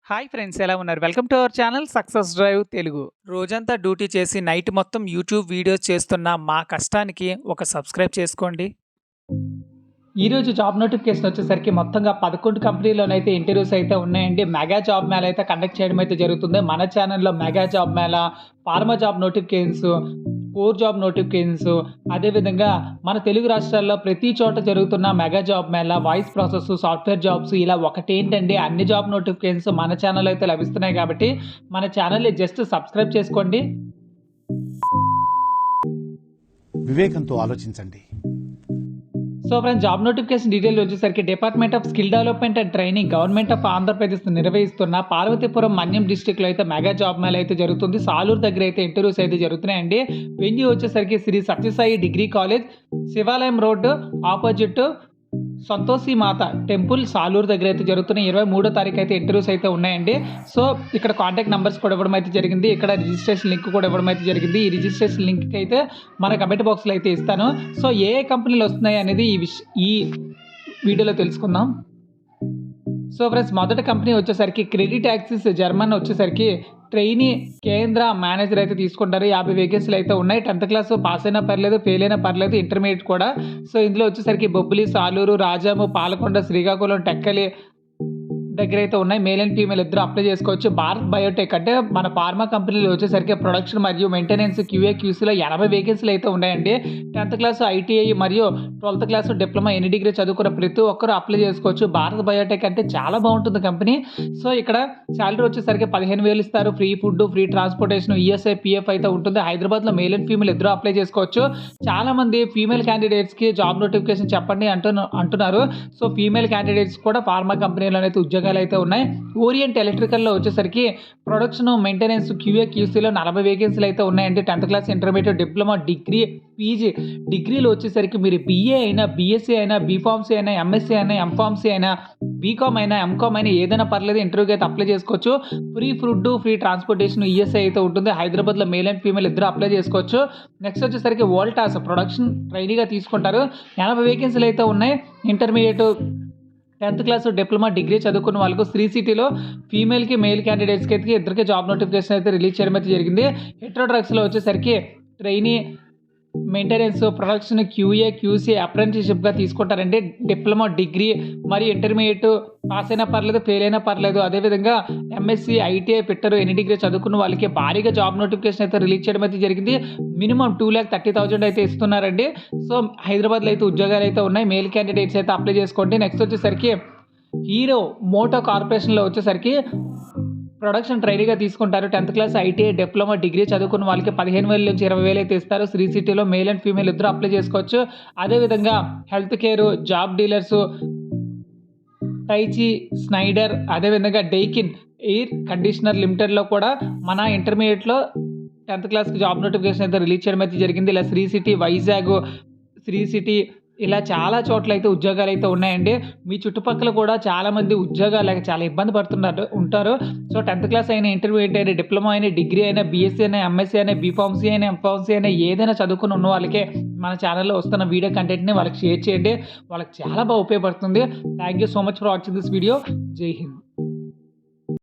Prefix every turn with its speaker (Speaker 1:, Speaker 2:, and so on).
Speaker 1: Hi friends, ఎలా ఉన్నారు? Welcome to our channel success drive Telugu. రోజంతా డ్యూటీ చేసి నైట్ మొత్తం యూట్యూబ్ వీడియోస్ చేస్తున్న మా కష్టానికి ఒక సబ్స్క్రైబ్ చేసుకోండి. ఈరోజు జాబ్ నోటిఫికేషన్ వచ్చేసరికి మొత్తంగా 11 కంపెనీలోనైతే ఇంటర్వ్యూస్ అయితే ఉన్నాయండి. మెగా జాబ్ మేళా అయితే కండక్ట్ చేయడం అయితే జరుగుతుంది. మన ఛానల్లో mega job Mela, pharma job notifications, core job notifications, అదేవిధంగా మన తెలుగు రాష్ట్రాల్లో ప్రతి చోట జరుగుతున్న mega job Mela, voice process, software jobs ఇలా ఒకటేంటండి అన్ని జాబ్ నోటిఫికేషన్స్ మన ఛానల్ అయితే లభిస్తున్నాయి కాబట్టి మన ఛానల్ని జస్ట్ సబ్స్క్రైబ్ చేసుకోండి.
Speaker 2: వివేకంతో ఆలోచించండి.
Speaker 1: So friends, job notification detail వచ్చేసరికి department of skill development and training, government of Andhra Pradesh నిర్వహిస్తున్న పార్వతీపురం మన్యం డిస్టిక్లో అయితే మెగా జాబ్ మేళా అయితే జరుగుతుంది. సాలూరు దగ్గర అయితే ఇంటర్వ్యూస్ అయితే జరుగుతున్నాయండి. వెన్యూ వచ్చేసరికి శ్రీ సత్యసాయి డిగ్రీ కాలేజ్, శివాలయం రోడ్డు ఆపోజిట్ సంతోషి మాత టెంపుల్, సాలూరు దగ్గర అయితే జరుగుతున్న 23వ తారీఖు అయితే ఇంటర్వ్యూస్ అయితే ఉన్నాయండి. సో ఇక్కడ కాంటాక్ట్ నెంబర్స్ కూడా ఇవ్వడం అయితే జరిగింది. ఇక్కడ రిజిస్ట్రేషన్ లింక్ కూడా ఇవ్వడం అయితే జరిగింది. ఈ రిజిస్ట్రేషన్ లింక్ అయితే మన కమెంట్ బాక్స్లో అయితే ఇస్తాను. సో ఏ కంపెనీలు వస్తున్నాయి అనేది ఈ వీడియోలో తెలుసుకుందాం. సో ఫ్రెండ్స్, మొదటి కంపెనీ వచ్చేసరికి క్రెడిట్ యాక్సిస్ జర్మన్ వచ్చేసరికి ట్రైనీ కేంద్ర మేనేజర్ అయితే తీసుకుంటారు. 50 వేకెన్సీలు అయితే ఉన్నాయి. 10th క్లాస్ పాస్ అయినా పర్లేదు, ఫెయిల్ అయినా పర్లేదు, ఇంటర్మీడియట్ కూడా. సో ఇందులో వచ్చేసరికి బొబ్బిలి, సాలూరు, రాజాము, పాలకొండ, శ్రీకాకుళం, టెక్కలి దగ్గర అయితే ఉన్నాయి. మేల్ అండ్ ఫీమేల్ ఇద్దరు అప్లై చేసుకోవచ్చు. భారత్ బయోటెక్ అంటే మన ఫార్మా కంపెనీలు వచ్చేసరికి ప్రొడక్షన్ మరియు మెయింటెనెన్స్ QA QCలో 80 వేకెన్సీలు అయితే ఉన్నాయండి. 10th క్లాస్ ITI మరియు 12th క్లాస్ డిప్లొమా ఎన్ని డిగ్రీ చదువుకున్న ప్రతి ఒక్కరు అప్లై చేసుకోవచ్చు. భారత్ బయోటెక్ అంటే చాలా బాగుంటుంది కంపెనీ. సో ఇక్కడ శాలరీ వచ్చేసరికి 15,000 ఇస్తారు. Free food, free transportation, ESI PF అయితే ఉంటుంది. హైదరాబాద్లో మేల్ అండ్ ఫీమేల్ ఇద్దరు అప్లై చేసుకోవచ్చు. చాలా మంది ఫీమేల్ క్యాండిడేట్స్కి జాబ్ నోటిఫికేషన్ చెప్పండి అంటున్నారు. సో ఫీమేల్ క్యాండిడేట్స్ కూడా ఫార్మా కంపెనీలో అయితే ఉద్యోగాలు అయితే ఉన్నాయి. ఓరియంట్ ఎలక్ట్రికల్లో వచ్చేసరికి ప్రొడక్షన్, మెయింటెనెన్స్, QA QCలో 40 వేకెన్సీలు అయితే ఉన్నాయండి. 10th class, intermediate, diploma, degree, PG. డిగ్రీలో వచ్చేసరికి మీరు BA అయినా, BSc అయినా, BPharmC అయినా, MSc అయినా, MPharmC అయినా, BCom అయినా, MCom అయినా ఏదైనా పర్లేదు, ఇంటర్వ్యూకి అయితే అప్లై చేసుకోవచ్చు. Free food, free transportation, ESI అయితే ఉంటుంది. హైదరాబాద్లో మేల్ అండ్ ఫీమేల్ ఇద్దరు అప్లై చేసుకోవచ్చు. నెక్స్ట్ వచ్చేసరికి వోల్టాస్ ప్రొడక్షన్ ట్రైనీగా తీసుకుంటారు. 80 వేకెన్సీలు అయితే ఉన్నాయి. Intermediate, 10th class, diploma, degree చదువుకున్న వాళ్ళకు శ్రీ సిటీలో ఫీమేల్కి, మేల్ క్యాండిడేట్స్కి అయితే ఇద్దరికి జాబ్ నోటిఫికేషన్ అయితే రిలీజ్ చేయడం అయితే జరిగింది. హెట్రో డ్రగ్స్లో వచ్చేసరికి trainee, maintenance, production, QA QC అప్రెంటిస్షిప్గా తీసుకుంటారండి. డిప్లొమా, డిగ్రీ మరియు ఇంటర్మీడియట్ పాస్ అయినా పర్లేదు, ఫెయిల్ అయినా పర్లేదు. అదేవిధంగా MSc ITI పెట్టరు ఎన్ని డిగ్రీ చదువుకున్న వాళ్ళకి భారీగా జాబ్ నోటిఫికేషన్ అయితే రిలీజ్ చేయడం అయితే జరిగింది. మినిమం 2,30,000 అయితే ఇస్తున్నారండి. సో హైదరాబాద్లో అయితే ఉద్యోగాలు అయితే ఉన్నాయి. మేల్ క్యాండిడేట్స్ అయితే అప్లై చేసుకోండి. నెక్స్ట్ వచ్చేసరికి హీరో మోటో కార్పొరేషన్లో వచ్చేసరికి ప్రొడక్షన్ ట్రైనీగా తీసుకుంటారు. 10th class ITI, diploma, degree చదువుకున్న వాళ్ళకి 15,000 నుంచి 20,000 అయితే ఇస్తారు. శ్రీ సిటీలో మేల్ అండ్ ఫీమేల్ ఇద్దరు అప్లై చేసుకోవచ్చు. అదేవిధంగా హెల్త్ కేర్, జాబ్ డీలర్స్, టైచి స్నైడర్, అదేవిధంగా డైకిన్ ఎయిర్ కండిషనర్ లిమిటెడ్లో కూడా మన ఇంటర్మీడియట్లో 10th క్లాస్కి జాబ్ నోటిఫికేషన్ అయితే రిలీజ్ చేయడం అయితే జరిగింది. ఇలా శ్రీ సిటీ, వైజాగ్, శ్రీ సిటీ ఇలా చాలా చోట్ల అయితే ఉద్యోగాలు అయితే ఉన్నాయండి. మీ చుట్టుపక్కల కూడా చాలామంది ఉద్యోగాలు లేక చాలా ఇబ్బంది ఉంటారు. సో 10th క్లాస్ అయినా, ఇంటర్మీడియట్ అయినా, డిప్లొమా అయినా, డిగ్రీ అయినా, BSc అయినా, MSc అయినా, BPharmC అయినా, MPharmC అయినా ఏదైనా చదువుకుని ఉన్న వాళ్ళకే మన ఛానల్లో వస్తున్న వీడియో కంటెంట్ని వాళ్ళకి షేర్ చేయండి. వాళ్ళకి చాలా బాగా ఉపయోగపడుతుంది. Thank you so much for watching this video. జై హింద్.